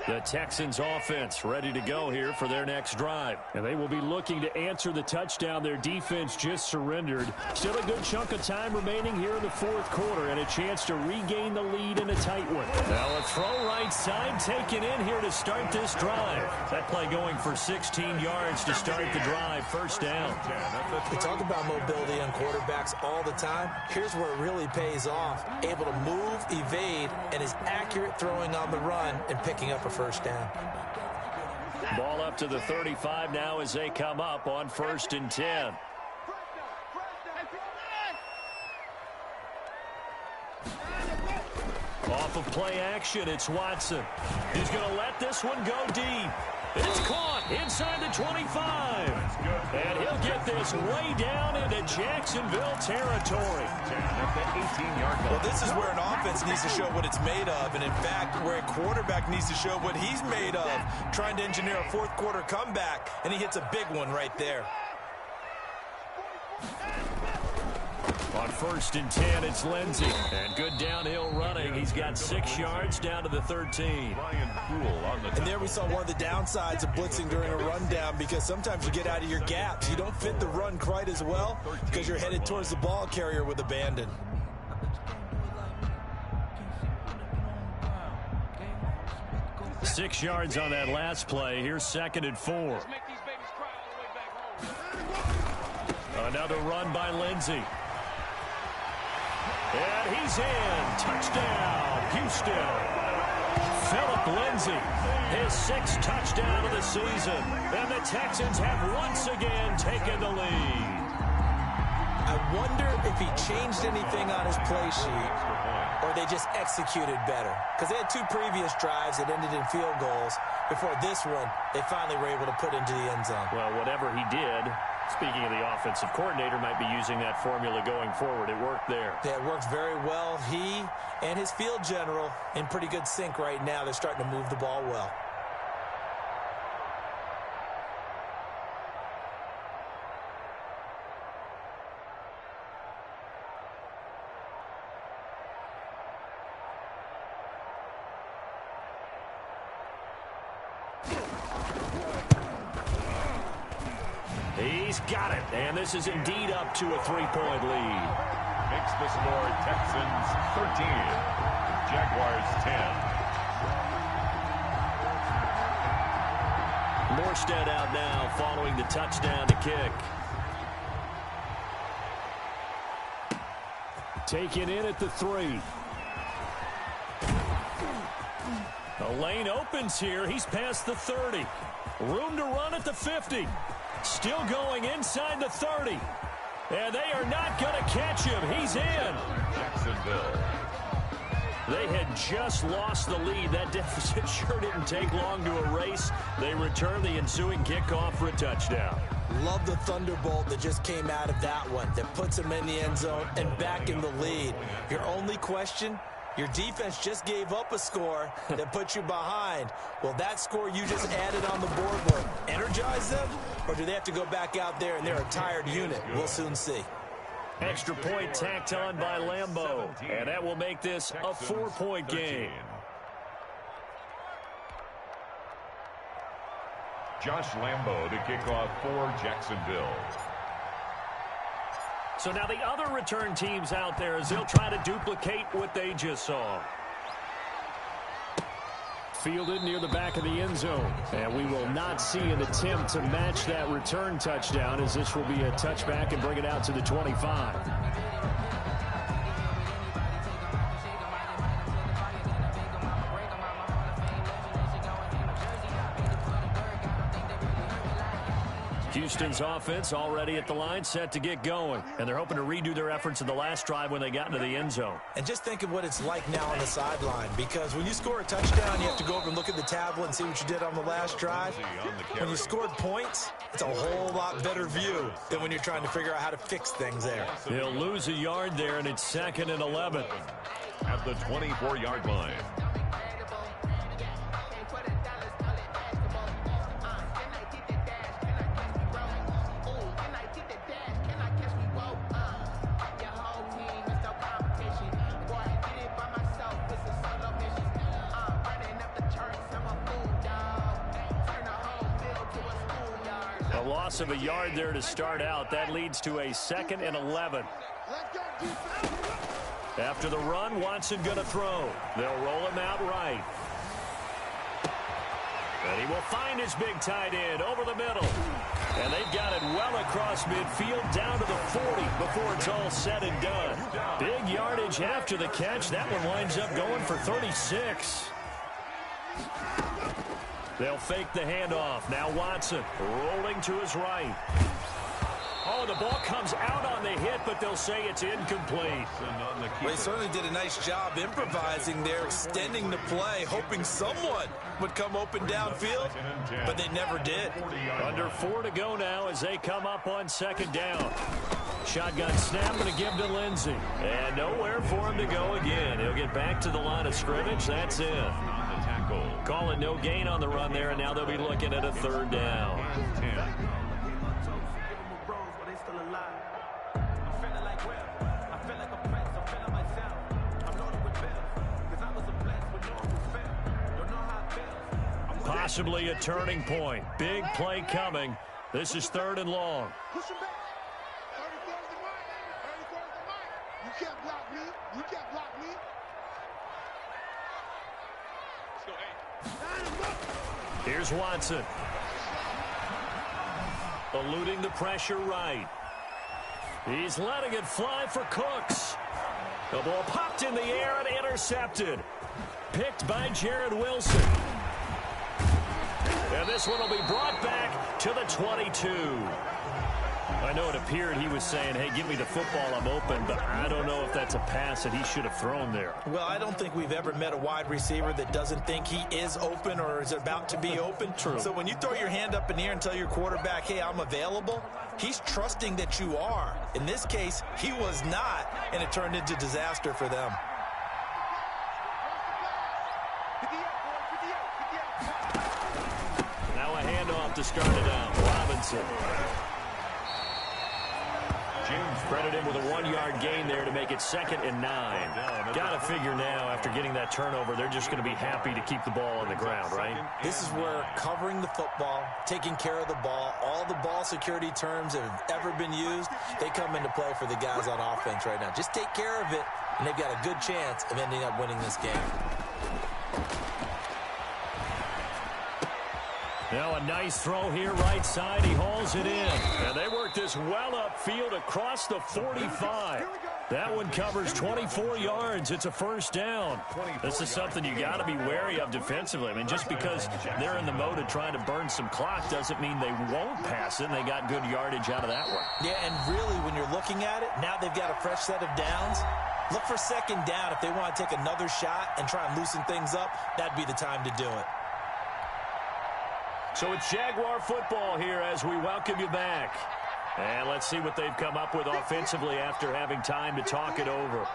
S4: The Texans offense ready to go here for their next drive. And they will be looking to answer the touchdown their defense just surrendered. Still a good chunk of time remaining here in the fourth quarter and a chance to regain the lead in a tight one. Now a throw right side taken in here to start this drive. That play going for 16 yards to start the drive. First down.
S6: We talk about mobility on quarterbacks all the time. Here's where it really pays off. Able to move, evade, and is accurate throwing on the run and picking up a first down.
S4: Ball up to the 35 now as they come up on 1st and 10. Off of play action, it's Watson. He's going to let this one go deep. It's caught inside the 25. And he'll get this way down into Jacksonville territory.
S6: Well, this is where an offense needs to show what it's made of. And, in fact, where a quarterback needs to show what he's made of. Trying to engineer a fourth quarter comeback, and he hits a big one right there.
S4: On 1st and 10, it's Lindsey. And good downhill running. He's got 6 yards down to the 13.
S6: And there we saw one of the downsides of blitzing during a rundown, because sometimes you get out of your gaps. You don't fit the run quite as well because you're headed towards the ball carrier with abandon.
S4: Six yards on that last play. Here's 2nd and 4. Another run by Lindsey. And he's in. Touchdown, Houston. Phillip Lindsey, his 6th touchdown of the season. And the Texans have once again taken the lead.
S6: I wonder if he changed anything on his play sheet or they just executed better. Because they had 2 previous drives that ended in field goals. Before this one, they finally were able to put into the end zone.
S4: Well, whatever he did, speaking of the offensive coordinator, might be using that formula going forward. It worked there.
S6: Yeah, it worked very well. He and his field general in pretty good sync right now. They're starting to move the ball well.
S4: He's got it, and this is indeed up to a 3-point lead.
S5: Makes the score Texans 13, Jaguars 10.
S4: Morstead out now following the touchdown to kick. Taken in at the 3. The lane opens here. He's past the 30. Room to run at the 50. Still going inside the 30. And they are not going to catch him. He's in.
S5: Jacksonville.
S4: They had just lost the lead. That deficit sure didn't take long to erase. They return the ensuing kickoff for a touchdown.
S6: Love the thunderbolt that just came out of that one that puts them in the end zone and back in the lead. Your only question, your defense just gave up a score that put you behind. Will that score you just added on the board will energize them, or do they have to go back out there and they're a tired unit? We'll soon see.
S4: Extra point tacked on by Lambeau, and that will make this a 4-point game.
S5: Josh Lambeau to kick off for Jacksonville.
S4: So now the other return teams out there as they'll try to duplicate what they just saw. Fielded near the back of the end zone. And we will not see an attempt to match that return touchdown, as this will be a touchback and bring it out to the 25. Houston's offense already at the line, set to get going. And they're hoping to redo their efforts in the last drive when they got into the end zone.
S6: And just think of what it's like now on the sideline, because when you score a touchdown, you have to go over and look at the tablet and see what you did on the last drive. When you scored points, it's a whole lot better view than when you're trying to figure out how to fix things there.
S4: He'll lose a yard there, and it's 2nd and 11.
S5: At the 24-yard line.
S4: loss of a yard there to start out. That leads to a 2nd and 11. After the run, Watson going to throw. They'll roll him out right. And he will find his big tight end over the middle. And they've got it well across midfield down to the 40 before it's all said and done. Big yardage after the catch. That one winds up going for 36. They'll fake the handoff. Now Watson rolling to his right. Oh, the ball comes out on the hit, but they'll say it's incomplete.
S6: Well, he certainly did a nice job improvising there, extending the play, hoping someone would come open downfield, but they never did.
S4: Under 4 to go now as they come up on 2nd down. Shotgun snap and a give to Lindsey. And nowhere for him to go again. He'll get back to the line of scrimmage. That's it. Call it no gain on the run there, and now they'll be looking at a 3rd down. Possibly a turning point. Big play coming. This is 3rd and long.
S3: Push him back. 34 is the mic. 34 is the mic. You can't block me. You can't block me. Let's go,
S4: Here's Watson. Eluding the pressure right. He's letting it fly for Cooks. The ball popped in the air and intercepted. Picked by Jared Wilson. And this one will be brought back to the 22. I know it appeared he was saying, hey, give me the football, I'm open, but I don't know if that's a pass that he should have thrown there.
S6: Well, I don't think we've ever met a wide receiver that doesn't think he is open or is about to be open.
S4: True.
S6: So when you throw your hand up in the air and tell your quarterback, hey, I'm available, he's trusting that you are. In this case, he was not, and it turned into disaster for them.
S4: Now a handoff to start it out. Robinson. Credit him with a 1-yard gain there to make it 2nd and 9. Got to figure now, after getting that turnover, they're just going to be happy to keep the ball on the ground, right?
S6: This is where covering the football, taking care of the ball, all the ball security terms that have ever been used, they come into play for the guys on offense right now. Just take care of it, and they've got a good chance of ending up winning this game.
S4: Now a nice throw here, right side. He hauls it in. And they work this well upfield across the 45. That one covers 24 yards. It's a 1st down. This is something you got to be wary of defensively. I mean, just because they're in the mode of trying to burn some clock doesn't mean they won't pass it, and they got good yardage out of that one.
S6: Yeah, and really, when you're looking at it, now they've got a fresh set of downs. Look for 2nd down. If they want to take another shot and try and loosen things up, that'd be the time to do it.
S4: So it's Jaguar football here as we welcome you back. And let's see what they've come up with offensively after having time to talk it over.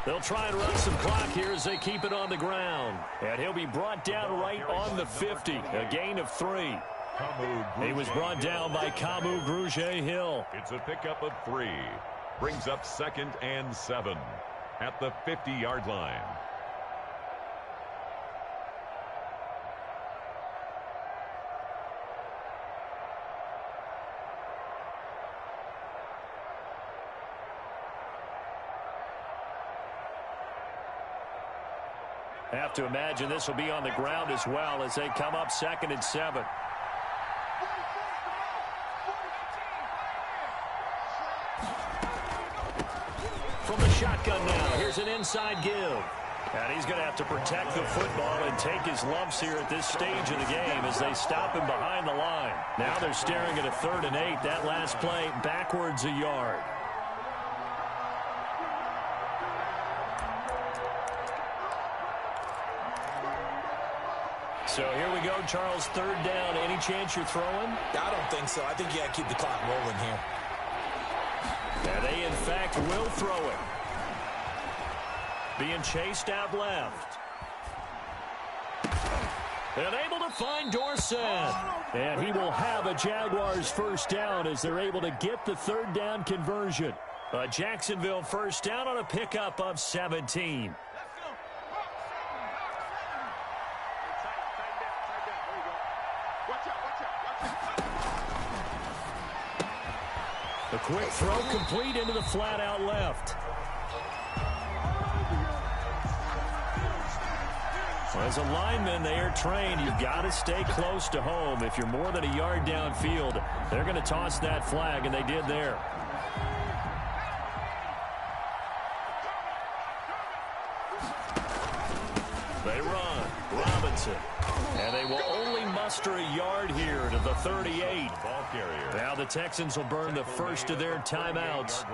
S4: They'll try and run some clock here as they keep it on the ground. And he'll be brought down right on the 50. A gain of 3. He was brought down by Kamu Grugier-Hill.
S5: It's a pickup of 3. Brings up 2nd and 7 at the 50-yard line.
S4: Have to imagine this will be on the ground as well as they come up 2nd and 7. From the shotgun now, here's an inside give. And he's going to have to protect the football and take his lumps here at this stage of the game as they stop him behind the line. Now they're staring at a 3rd and 8. That last play backwards a yard. So here we go, Charles, 3rd down. Any chance you're throwing?
S6: I don't think so. I think you got to keep the clock rolling here.
S4: And they, in fact, will throw it. Being chased out left. And able to find Dorsett. And he will have a Jaguars 1st down as they're able to get the 3rd down conversion. Jacksonville first down on a pickup of 17. A quick throw complete into the flat out left. As a lineman, they are trained. You've got to stay close to home. If you're more than a yard downfield, they're going to toss that flag, and they did there. They run. Robinson. And they will only muster a yard here to the 38. Now the Texans will burn the first of their timeouts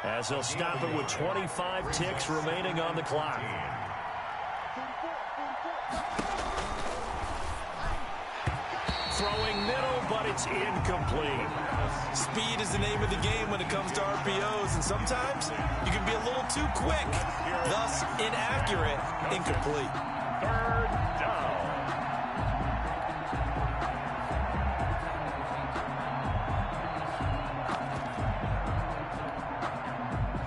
S4: as they'll stop it with 25 ticks remaining on the clock. Throwing middle, but it's incomplete.
S6: Speed is the name of the game when it comes to RPOs, and sometimes you can be a little too quick, thus inaccurate, incomplete.
S5: Third down.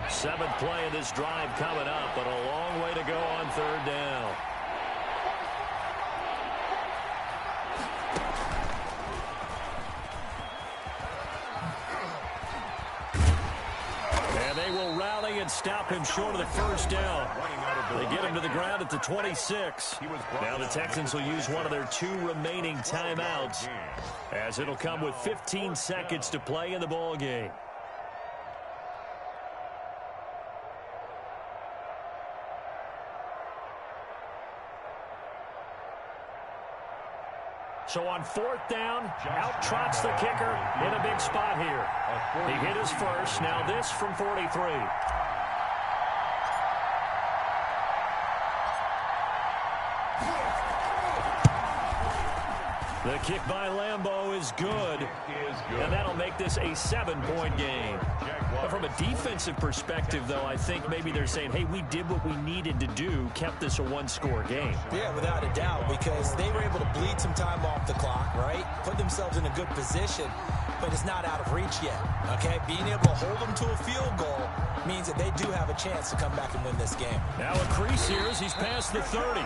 S4: Seventh play of this drive coming up, but a long way to go on third down. And they will rally and stop him short of the first down. They get him to the ground at the 26. Now the Texans will use one of their 2 remaining timeouts, as it'll come with 15 seconds to play in the ball game. So on fourth down, out trots the kicker in a big spot here. He hit his first. Now this from 43. The kick by Lambeau is good, and that'll make this a 7-point game. But from a defensive perspective, though, I think maybe they're saying, hey, we did what we needed to do, kept this a 1-score game.
S6: Yeah, without a doubt, because they were able to bleed some time off the clock, right? Put themselves in a good position, but it's not out of reach yet, okay? Being able to hold them to a field goal means that they do have a chance to come back and win this game.
S4: Now a crease here as he's past the 30.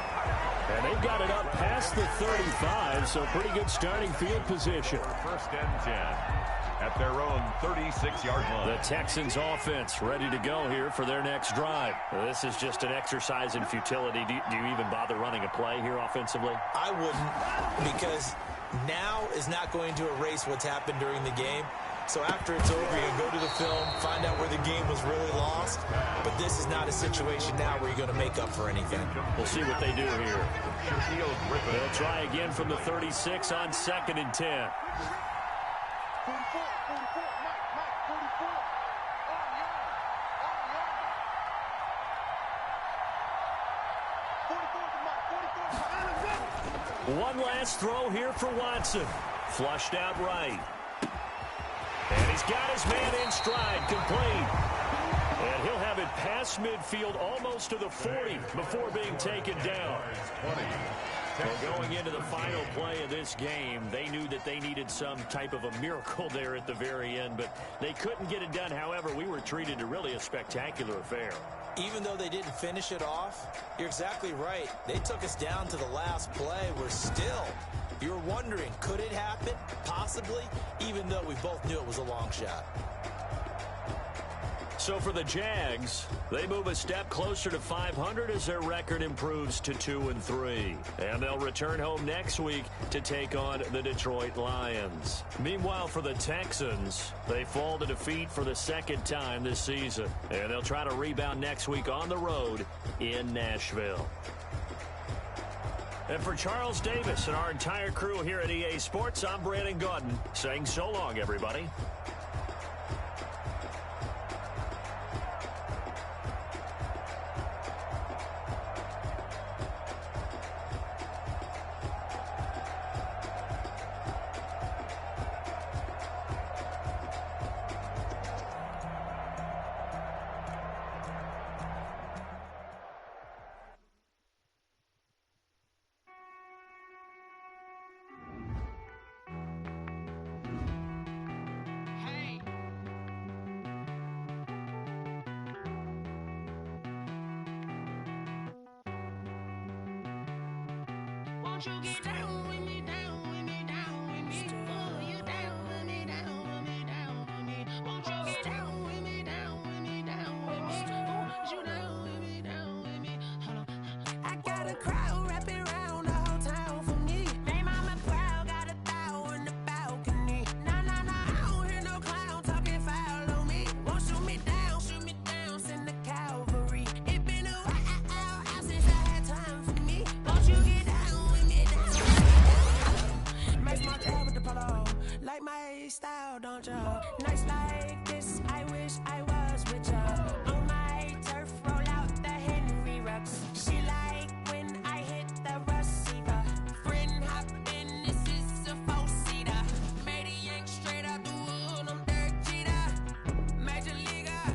S4: And they've got it up past the 35, so pretty good starting field position.
S5: First and 10 at their own 36-yard line.
S4: The Texans offense ready to go here for their next drive. This is just an exercise in futility. Do you even bother running a play here offensively?
S6: I wouldn't, because now is not going to erase what's happened during the game. So after it's over, you can go to the film, find out where the game was really lost. But this is not a situation now where you're going to make up for anything.
S4: We'll see what they do here. They'll try again from the 36 on 2nd and 10. One last throw here for Watson. Flushed out right. And he's got his man in stride, complete. And he'll have it past midfield almost to the 40 before being taken down. Well, going into the final play of this game, they knew that they needed some type of a miracle there at the very end, but they couldn't get it done. However, we were treated to really a spectacular affair.
S6: Even though they didn't finish it off, you're exactly right. They took us down to the last play. We're still... You were wondering, could it happen? Possibly, even though we both knew it was a long shot.
S4: So for the Jags, they move a step closer to 500 as their record improves to 2-3. And they'll return home next week to take on the Detroit Lions. Meanwhile, for the Texans, they fall to defeat for the 2nd time this season. And they'll try to rebound next week on the road in Nashville. And for Charles Davis and our entire crew here at EA Sports, I'm Brandon Gaudin saying so long, everybody.
S1: Won't you get down with me, down with me, down with me? Oh, you down with me, down with me, down with me. Won't you get down with me, down with me, down with me? Oh, you down with me, down with me? Hold on. I got a crowd wrapping around the whole town for me. They mama proud, got a thou on the balcony. Nah, nah, nah, I don't hear no clown talking foul on me. Won't shoot me down, send the cavalry. It been a while since I had time for me. Won't you get down with me, down with me? Make my job with the polo. Like my style, don't you? Nights like this, I wish I was with ya. On my turf, roll out the Henry Rux. She like when I hit the receiver. Friend hop in, this is a four-seater. Made a yank straight out the wood, I'm Derek Jeter. Major leaguer,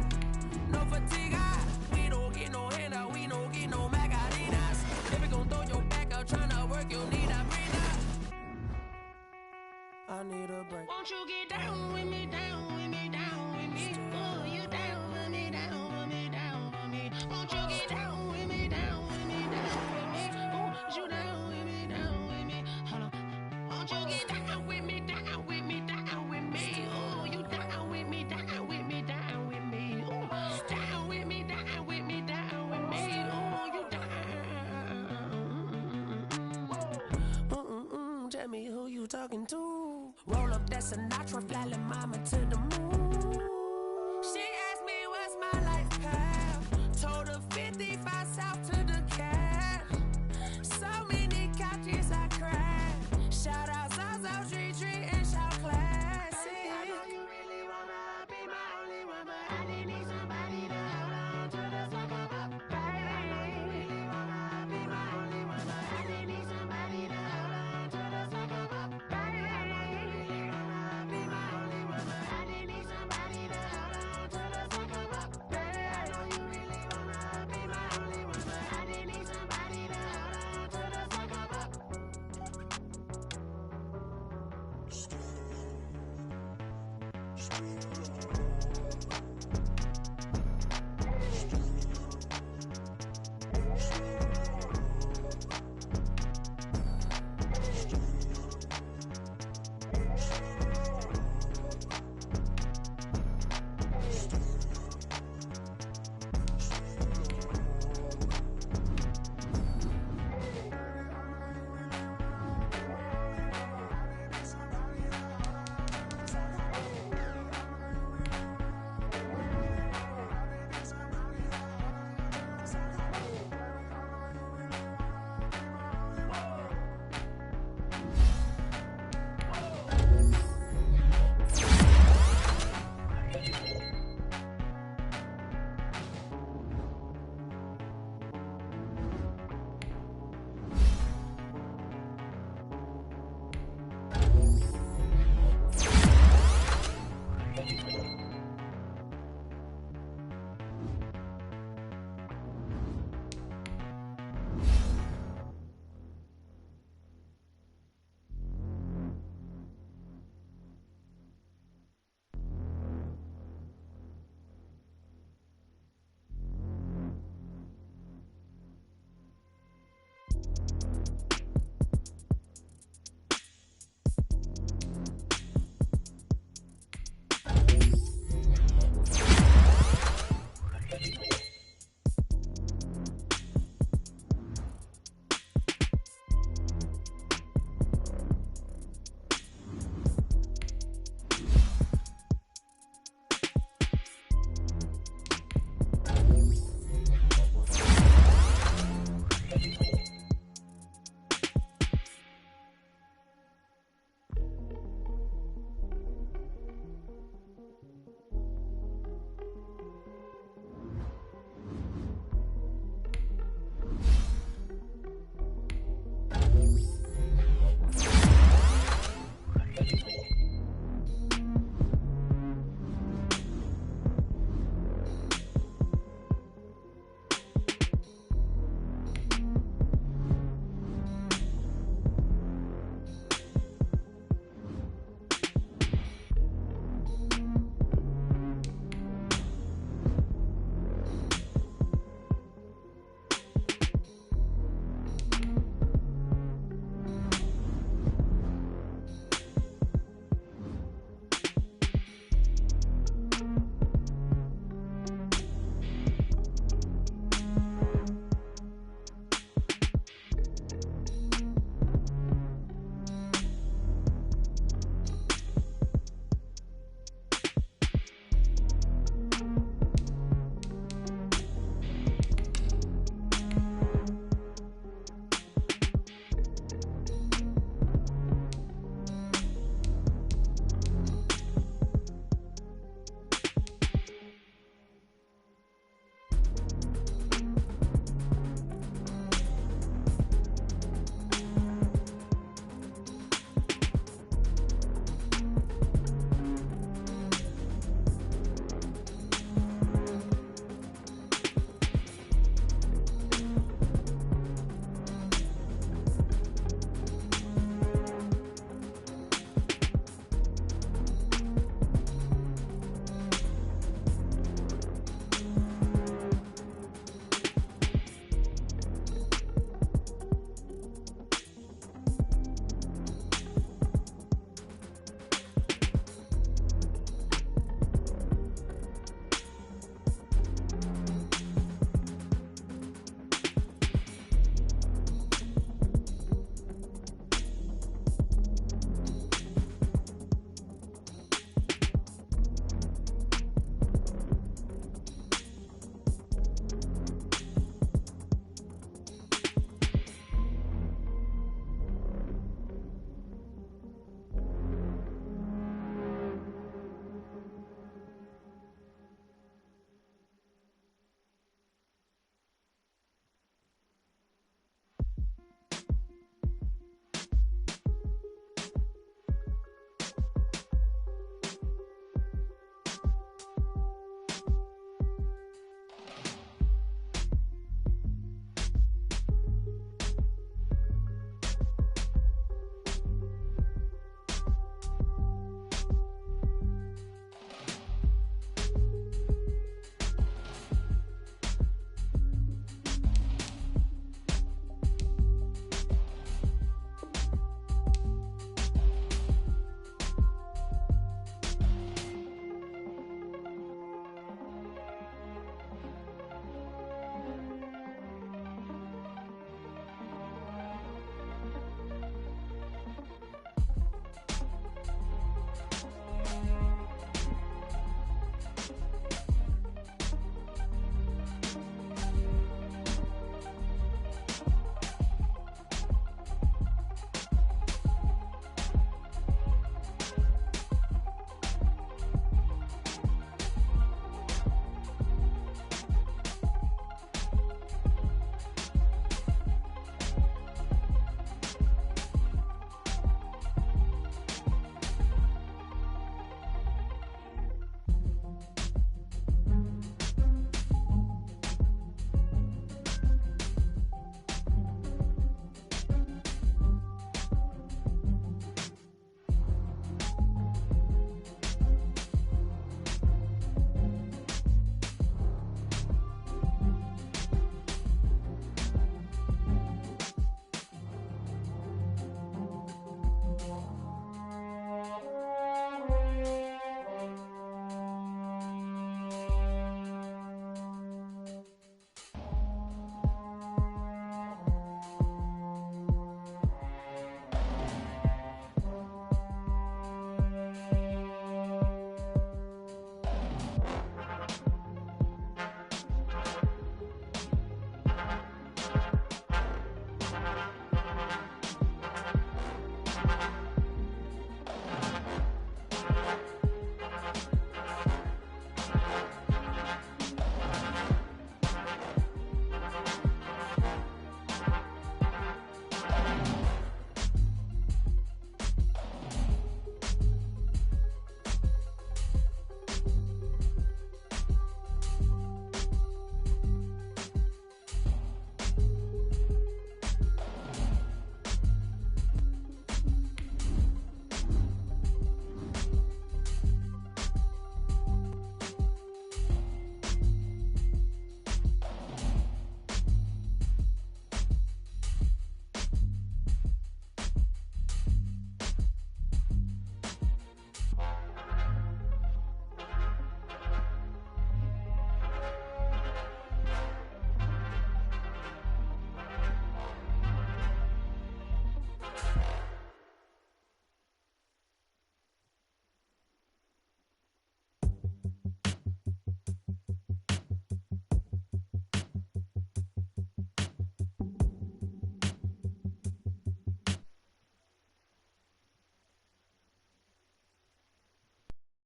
S1: no fatigue. We don't get no handout, we don't get no Macarinas. If you gon' throw your back out tryna work, you need a breather. I need a break. Won't you get down with me, down with me, down with me? Oh, you down with me, down with me, down with me? Won't you get down with me, down with me, down with me? Oh, you down with me, down with me? Hold on. Won't you get down with me, down with me, down with me? Oh, you down with me, down with me, down with me? Oh, down with me, down with me, down with me? Oh, you down. Tell me who you talking to. Roll up that Sinatra, fly mama to the moon.